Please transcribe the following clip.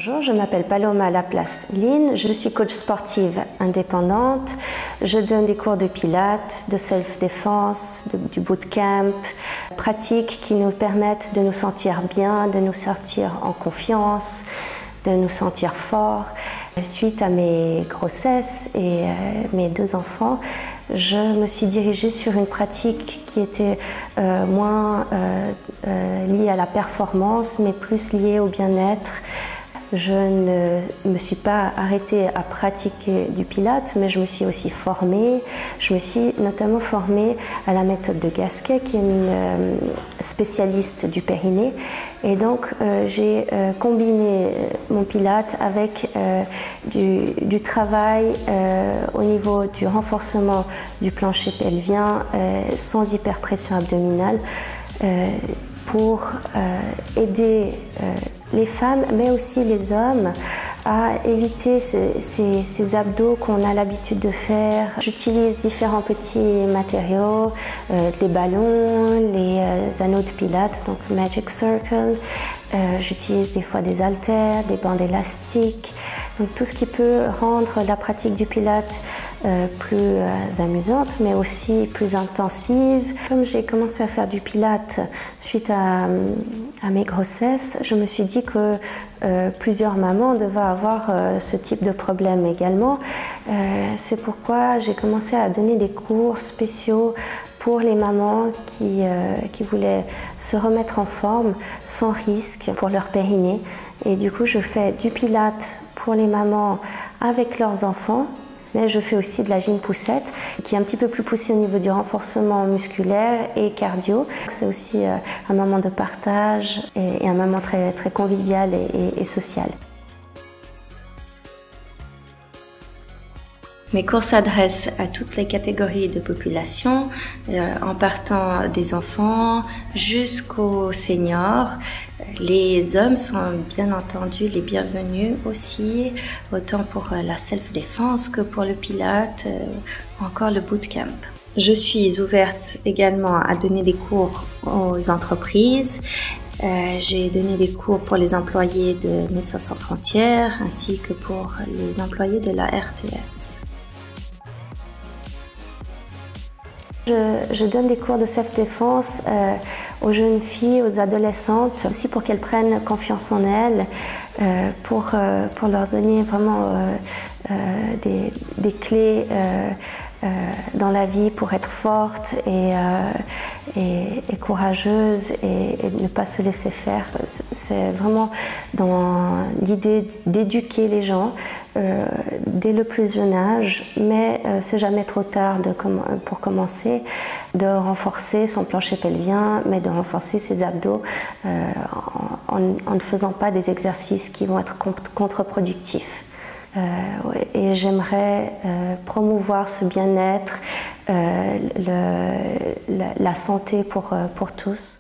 Bonjour, je m'appelle Paloma Laplace-Lynn, je suis coach sportive indépendante. Je donne des cours de pilates, de self-défense, du bootcamp, pratiques qui nous permettent de nous sentir bien, de nous sentir en confiance, de nous sentir forts. Suite à mes grossesses et mes 2 enfants, je me suis dirigée sur une pratique qui était moins liée à la performance, mais plus liée au bien-être. Je ne me suis pas arrêtée à pratiquer du pilates, mais je me suis aussi formée. Je me suis notamment formée à la méthode de Gasquet, qui est une spécialiste du périnée. Et donc, j'ai combiné mon pilates avec du travail au niveau du renforcement du plancher pelvien sans hyperpression abdominale pour aider les femmes, mais aussi les hommes, à éviter ces abdos qu'on a l'habitude de faire. J'utilise différents petits matériaux, les ballons, les anneaux de pilates, donc Magic Circle. J'utilise des fois des haltères, des bandes élastiques, donc tout ce qui peut rendre la pratique du pilates plus amusante, mais aussi plus intensive. Comme j'ai commencé à faire du pilates suite à mes grossesses, je me suis dit que plusieurs mamans devaient avoir ce type de problème également. C'est pourquoi j'ai commencé à donner des cours spéciaux pour les mamans qui voulaient se remettre en forme sans risque pour leur périnée. Et du coup, je fais du pilates pour les mamans avec leurs enfants, mais je fais aussi de la gym poussette, qui est un petit peu plus poussée au niveau du renforcement musculaire et cardio. C'est aussi un moment de partage et un moment très, très convivial et social. Mes cours s'adressent à toutes les catégories de population, en partant des enfants jusqu'aux seniors. Les hommes sont bien entendu les bienvenus aussi, autant pour la self-défense que pour le pilate ou encore le bootcamp. Je suis ouverte également à donner des cours aux entreprises. J'ai donné des cours pour les employés de Médecins sans frontières ainsi que pour les employés de la RTS. Je donne des cours de self-défense aux jeunes filles, aux adolescentes, aussi pour qu'elles prennent confiance en elles, pour leur donner vraiment des clés dans la vie pour être forte et courageuse et ne pas se laisser faire. C'est vraiment dans l'idée d'éduquer les gens dès le plus jeune âge, mais c'est jamais trop tard pour commencer, de renforcer son plancher pelvien, mais de renforcer ses abdos en ne faisant pas des exercices qui vont être contre-productifs. Et j'aimerais promouvoir ce bien-être, la santé pour tous.